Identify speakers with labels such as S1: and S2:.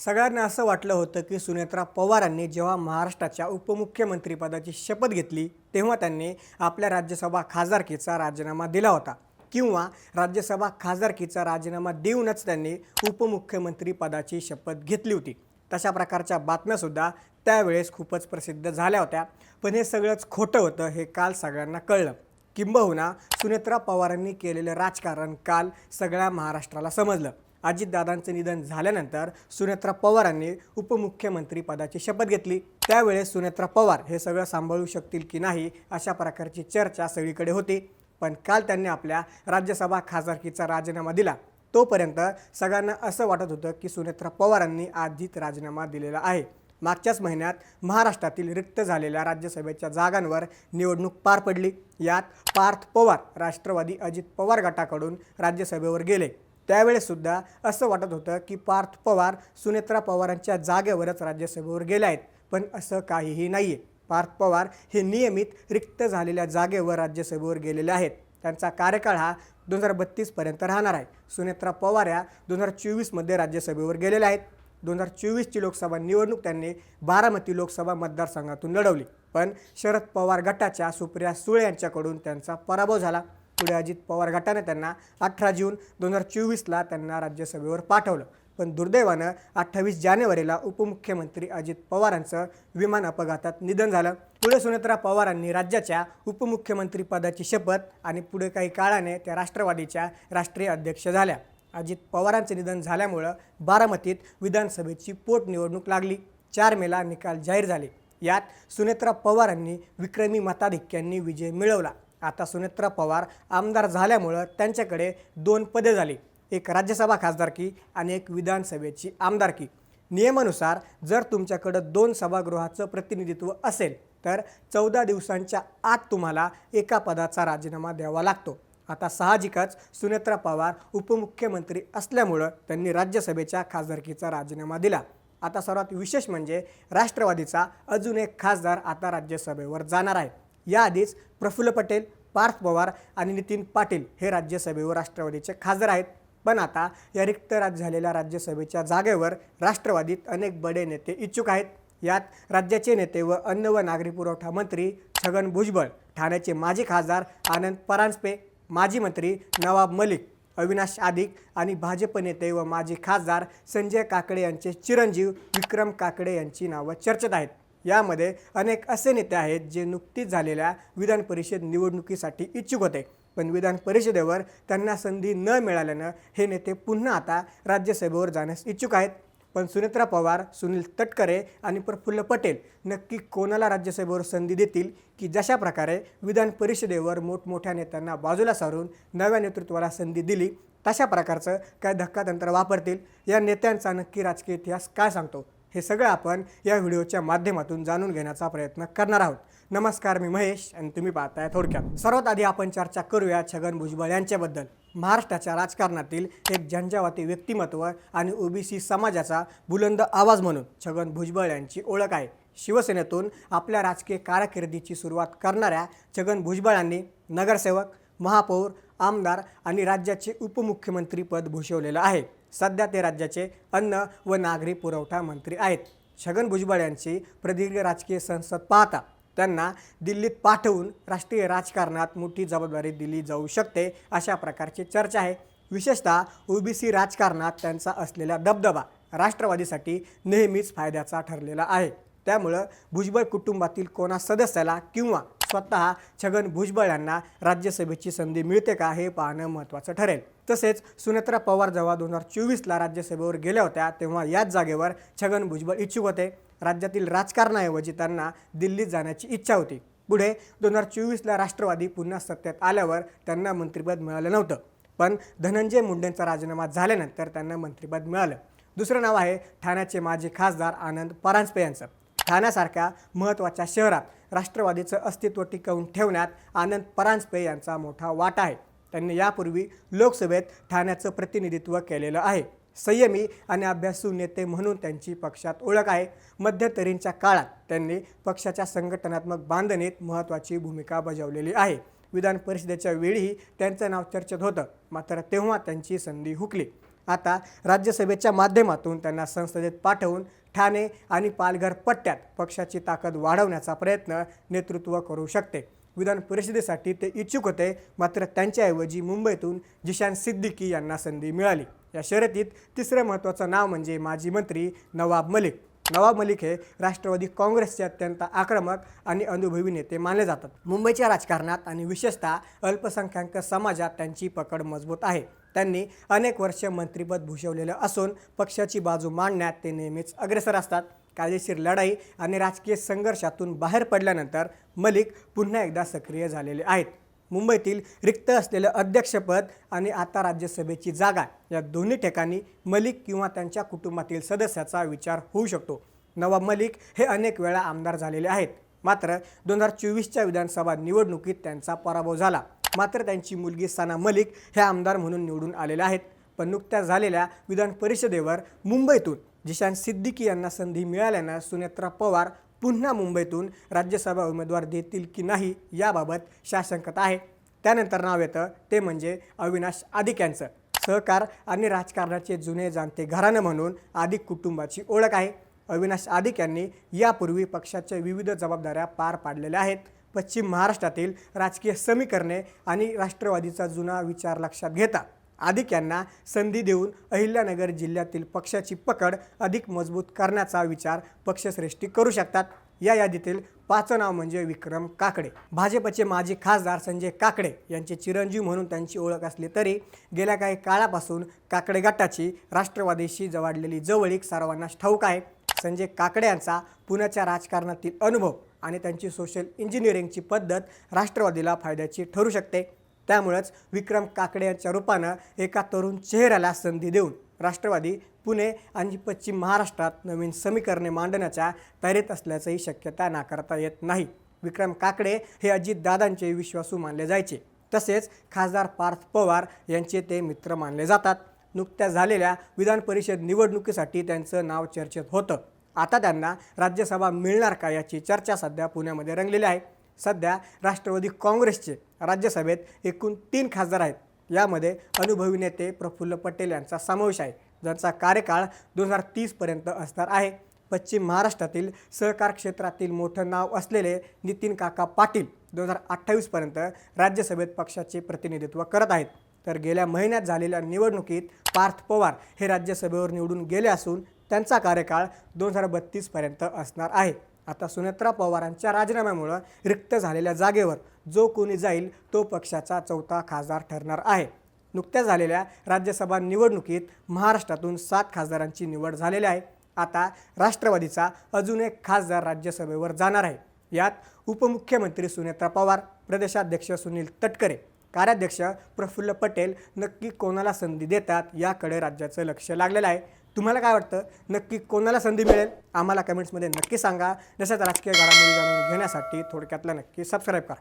S1: सगळ्यांना असं वाटलं होतं की सुनेत्रा पवारांनी जेव्हा महाराष्ट्राच्या उपमुख्यमंत्रीपदाची शपथ घेतली तेव्हा त्यांनी आपल्या राज्यसभा खासदारकीचा राजीनामा दिला होता किंवा राज्यसभा खासदारकीचा राजीनामा देऊनच त्यांनी उपमुख्यमंत्री पदाची शपथ घेतली होती. तशा प्रकारच्या बातम्यासुद्धा त्यावेळेस खूपच प्रसिद्ध झाल्या होत्या. पण हे सगळंच खोटं होतं हे काल सगळ्यांना कळलं. किंबहुना सुनेत्रा पवारांनी केलेलं राजकारण काल सगळ्या महाराष्ट्राला समजलं. अजितदादांचं निधन झाल्यानंतर सुनेत्रा पवारांनी उपमुख्यमंत्री पदाची शपथ घेतली. त्यावेळेस सुनेत्रा पवार हे सगळं सांभाळू शकतील की नाही अशा प्रकारची चर्चा सगळीकडे होती. पण काल त्यांनी आपल्या राज्यसभा खासदारकीचा राजीनामा दिला. तोपर्यंत सगळ्यांना असं वाटत होतं की सुनेत्रा पवारांनी आधीच राजीनामा दिलेला आहे. मागच्याच महिन्यात महाराष्ट्रातील रिक्त झालेल्या राज्यसभेच्या जागांवर निवडणूक पार पडली. यात पार्थ पवार राष्ट्रवादी अजित पवार गटाकडून राज्यसभेवर गेले. त्यावेळेसुद्धा असं वाटत होतं की पार्थ पवार सुनेत्रा पवारांच्या जागेवरच राज्यसभेवर गेले आहेत. पण असं काहीही नाही आहे. पार्थ पवार हे नियमित रिक्त झालेल्या जागेवर राज्यसभेवर गेलेले आहेत. त्यांचा कार्यकाळ हा 2032 पर्यंत राहणार आहे. सुनेत्रा पवार या 2024मध्ये राज्यसभेवर गेलेल्या आहेत. 2024ची लोकसभा निवडणूक त्यांनी बारामती लोकसभा मतदारसंघातून लढवली. पण शरद पवार गटाच्या सुप्रिया सुळे यांच्याकडून त्यांचा पराभव झाला. पुढे अजित पवार गटाने त्यांना 18 जून 2024ला त्यांना राज्यसभेवर पाठवलं. पण दुर्दैवानं 28 जानेवारीला उपमुख्यमंत्री अजित पवारांचं विमान अपघातात निधन झालं. पुढे सुनेत्रा पवारांनी राज्याच्या उपमुख्यमंत्री पदाची शपथ आणि पुढे काही काळाने त्या राष्ट्रवादीच्या राष्ट्रीय अध्यक्ष झाल्या. अजित पवारांचे निधन झाल्यामुळं बारामतीत विधानसभेची पोटनिवडणूक लागली. 4 मेला निकाल जाहीर झाले. यात सुनेत्रा पवारांनी विक्रमी मताधिक्यांनी विजय मिळवला. आता सुनेत्रा पवार आमदार झाल्यामुळं त्यांच्याकडे 2 पदे झाली. एक राज्यसभा खासदारकी आणि एक विधानसभेची आमदारकी. नियमानुसार जर तुमच्याकडं 2 सभागृहाचं प्रतिनिधित्व असेल तर 14 दिवसांच्या आत तुम्हाला एका पदाचा राजीनामा द्यावा लागतो. आता साहजिकच सुनेत्रा पवार उपमुख्यमंत्री असल्यामुळं त्यांनी राज्यसभेच्या खासदारकीचा राजीनामा दिला. आता सर्वात विशेष म्हणजे राष्ट्रवादीचा अजून एक खासदार आता राज्यसभेवर जाणार आहे. याआधीच प्रफुल्ल पटेल, पार्थ पवार आणि नितीन पाटील हे राज्यसभेवर राष्ट्रवादीचे खासदार आहेत. पण आता या रिक्त झालेल्या राज्यसभेच्या जागेवर राष्ट्रवादीत अनेक बडे नेते इच्छुक आहेत. यात राज्याचे नेते व अन्न व नागरी पुरवठा मंत्री छगन भुजबळ, ठाण्याचे माजी खासदार आनंद परांजपे, माजी मंत्री नवाब मलिक, अविनाश आदिक आणि भाजप नेते व माजी खासदार संजय काकडे यांचे चिरंजीव विक्रम काकडे यांची नावं चर्चेत आहेत. यामध्ये अनेक असे नेते आहेत जे नुकतीच झालेल्या विधान परिषद निवडणुकीसाठी इच्छुक होते. पण विधान परिषदेवर त्यांना संधी न मिळाल्यानं हे नेते पुन्हा आता राज्यसभेवर जाण्यास इच्छुक आहेत. पण सुनेत्रा पवार, सुनील तटकरे आणि प्रफुल्ल पटेल नक्की कोणाला राज्यसभेवर संधी देतील की जशा प्रकारे विधान परिषदेवर मोठमोठ्या नेत्यांना बाजूला सारून नव्या नेतृत्वाला संधी दिली तशा प्रकारचं काय धक्कातंत्र वापरतील? या नेत्यांचा नक्की राजकीय इतिहास काय सांगतो हे सगळं आपण या व्हिडिओच्या माध्यमातून जाणून घेण्याचा प्रयत्न करणार आहोत. नमस्कार, मी महेश आणि तुम्ही पाहताय थोडक्यात. सर्वात आधी आपण चर्चा करूया छगन भुजबळ यांच्याबद्दल. महाराष्ट्राच्या राजकारणातील एक झंझावाती व्यक्तिमत्व आणि ओबीसी समाजाचा बुलंद आवाज म्हणून छगन भुजबळ यांची ओळख आहे. शिवसेनेतून आपल्या राजकीय कारकिर्दीची सुरुवात करणाऱ्या छगन भुजबळांनी नगरसेवक, महापौर, आमदार आणि राज्याचे उपमुख्यमंत्रीपद भूषवलेलं आहे. सध्या ते राज्याचे अन्न व नागरी पुरवठा मंत्री आहेत. छगन भुजबळ यांची प्रदीर्घ राजकीय संसद पाहता त्यांना दिल्लीत पाठवून राष्ट्रीय राजकारणात मोठी जबाबदारी दिली जाऊ शकते अशा प्रकारची चर्चा आहे. विशेषतः ओबीसी राजकारणात त्यांचा असलेला दबदबा राष्ट्रवादीसाठी नेहमीच फायद्याचा ठरलेला आहे. त्यामुळं भुजबळ कुटुंबातील कोणा सदस्याला किंवा स्वतः छगन भुजबळ यांना राज्यसभेची संधी मिळते का हे पाहणं महत्त्वाचं ठरेल. तसेच सुनेत्रा पवार जेव्हा 2024ला राज्यसभेवर गेल्या होत्या तेव्हा याच जागेवर छगन भुजबळ इच्छुक होते. राज्यातील राजकारणाऐवजी त्यांना दिल्लीत जाण्याची इच्छा होती. पुढे 2024ला राष्ट्रवादी पुन्हा सत्तेत आल्यावर त्यांना मंत्रिपद मिळालं नव्हतं. पण धनंजय मुंडेंचा राजीनामा झाल्यानंतर त्यांना मंत्रिपद मिळालं. दुसरं नाव आहे ठाण्याचे माजी खासदार आनंद परांजपे यांचं. ठाण्यासारख्या महत्त्वाच्या शहरात राष्ट्रवादीचं अस्तित्व टिकवून ठेवण्यात आनंद परांजपे यांचा मोठा वाटा आहे. त्यांनी यापूर्वी लोकसभेत ठाण्याचं प्रतिनिधित्व केलेलं आहे. संयमी आणि अभ्यासू नेते म्हणून त्यांची पक्षात ओळख आहे. मध्यंतरींच्या काळात त्यांनी पक्षाच्या संघटनात्मक बांधणीत महत्त्वाची भूमिका बजावलेली आहे. विधान परिषदेच्या वेळीही त्यांचं नाव चर्चेत होतं, मात्र तेव्हा त्यांची संधी हुकली. आता राज्यसभेच्या माध्यमातून त्यांना संसदेत पाठवून ठाणे आणि पालघर पट्ट्यात पक्षाची ताकद वाढवण्याचा प्रयत्न नेतृत्व करू शकते. विधान परिषदेसाठी ते इच्छुक होते, मात्र त्यांच्याऐवजी मुंबईतून जिशान सिद्दीकी यांना संधी मिळाली. या शर्यतीत तिसरं महत्त्वाचं नाव म्हणजे माजी मंत्री नवाब मलिक. नवाब मलिक हे राष्ट्रवादी काँग्रेसचे अत्यंत आक्रमक आणि अनुभवी नेते मानले जातात. मुंबईच्या राजकारणात आणि विशेषतः अल्पसंख्याक समाजात त्यांची पकड मजबूत आहे. त्यांनी अनेक वर्ष मंत्रिपद भूषवलेलं असून पक्षाची बाजू मांडण्यात ते नेहमीच अग्रेसर असतात. कायदेशीर लढाई आणि राजकीय संघर्षातून बाहेर पडल्यानंतर मलिक पुन्हा एकदा सक्रिय झालेले आहेत. मुंबईतील रिक्त असलेलं अध्यक्षपद आणि आता राज्यसभेची जागा या दोन्ही ठिकाणी मलिक किंवा त्यांच्या कुटुंबातील सदस्याचा विचार होऊ शकतो. नवाब मलिक हे अनेक वेळा आमदार झालेले आहेत, मात्र 2024च्या विधानसभा निवडणुकीत त्यांचा पराभव झाला. मात्र त्यांची मुलगी सना मलिक हे आमदार म्हणून निवडून आलेल्या आहेत. पण नुकत्याच झालेल्या विधान परिषदेवर मुंबईतून जिशान सिद्दीकी यांना संधी मिळाल्यानं सुनेत्रा पवार पुन्हा मुंबईतून राज्यसभा उमेदवार देतील की नाही याबाबत साशंकता आहे. त्यानंतर नाव येतं ते म्हणजे अविनाश आदिक यांचं. सहकार आणि राजकारणाचे जुने जाणते घराणं म्हणून आदिक कुटुंबाची ओळख आहे. अविनाश आदिक यांनी यापूर्वी पक्षाच्या विविध जबाबदाऱ्या पार पाडलेल्या आहेत. पश्चिम महाराष्ट्रातील राजकीय समीकरणे आणि राष्ट्रवादीचा जुना विचार लक्षात घेता आदिक यांना संधी देऊन अहिल्यानगर जिल्ह्यातील पक्षाची पकड अधिक मजबूत करण्याचा विचार पक्षश्रेष्ठी करू शकतात. या यादीतील 5 नाव म्हणजे विक्रम काकडे. भाजपचे माजी खासदार संजय काकडे यांचे चिरंजीव म्हणून त्यांची ओळख असली तरी गेल्या काही काळापासून काकडे गटाची राष्ट्रवादीशी जवळलेली जवळीक सर्वांनाच ठाऊक आहे. संजय काकडे यांचा पुण्याच्या राजकारणातील अनुभव आणि त्यांची सोशल इंजिनिअरिंगची पद्धत राष्ट्रवादीला फायद्याची ठरू शकते. त्यामुळेच विक्रम काकडे यांच्या रूपानं एका तरुण चेहऱ्याला संधी देऊन राष्ट्रवादी पुणे आणि पश्चिम महाराष्ट्रात नवीन समीकरणे मांडण्याच्या तयारीत असल्याचंही शक्यता नाकारता येत नाही. विक्रम काकडे हे अजितदादांचे विश्वासू मानले जायचे, तसेच खासदार पार्थ पवार यांचे ते मित्र मानले जातात. नुकत्याच झालेल्या विधान परिषद निवडणुकीसाठी त्यांचं नाव चर्चेत होतं. आता त्यांना राज्यसभा मिळणार का याची चर्चा सध्या पुण्यामध्ये रंगलेली आहे. सध्या राष्ट्रवादी काँग्रेसचे राज्यसभेत एकूण 3 खासदार आहेत. यामध्ये अनुभवी नेते प्रफुल्ल पटेल यांचा समावेश आहे, ज्यांचा कार्यकाळ 2030 पर्यंत असणार आहे. पश्चिम महाराष्ट्रातील सहकार क्षेत्रातील मोठं नाव असलेले नितीन काका पाटील 2028 पर्यंत राज्यसभेत पक्षाचे प्रतिनिधित्व करत आहेत. तर गेल्या महिन्यात झालेल्या निवडणुकीत पार्थ पवार हे राज्यसभेवर निवडून गेले असून त्यांचा कार्यकाळ 2032 पर्यंत असणार आहे. आता सुनेत्रा पवारांच्या राजीनाम्यामुळे रिक्त झालेल्या जागेवर जो कोणी जाईल तो पक्षाचा 4था खासदार ठरणार आहे. नुकत्याच झालेल्या राज्यसभा निवडणुकीत महाराष्ट्रातून 7 खासदारांची निवड झालेली आहे. आता राष्ट्रवादीचा अजून एक खासदार राज्यसभेवर जाणार आहे. यात उपमुख्यमंत्री सुनेत्रा पवार, प्रदेशाध्यक्ष सुनील तटकरे, कार्याध्यक्ष प्रफुल्ल पटेल नक्की कोणाला संधी देतात याकडे राज्याचं लक्ष लागलेलं आहे. तुम्हाला काय वाटतं, नक्की कोणाला संधी मिळेल? आम्हाला कमेंट्समध्ये नक्की सांगा. जशाच राजकीय घडामोडी जाणून घेण्यासाठी थोडक्यातला नक्की सबस्क्राईब करा.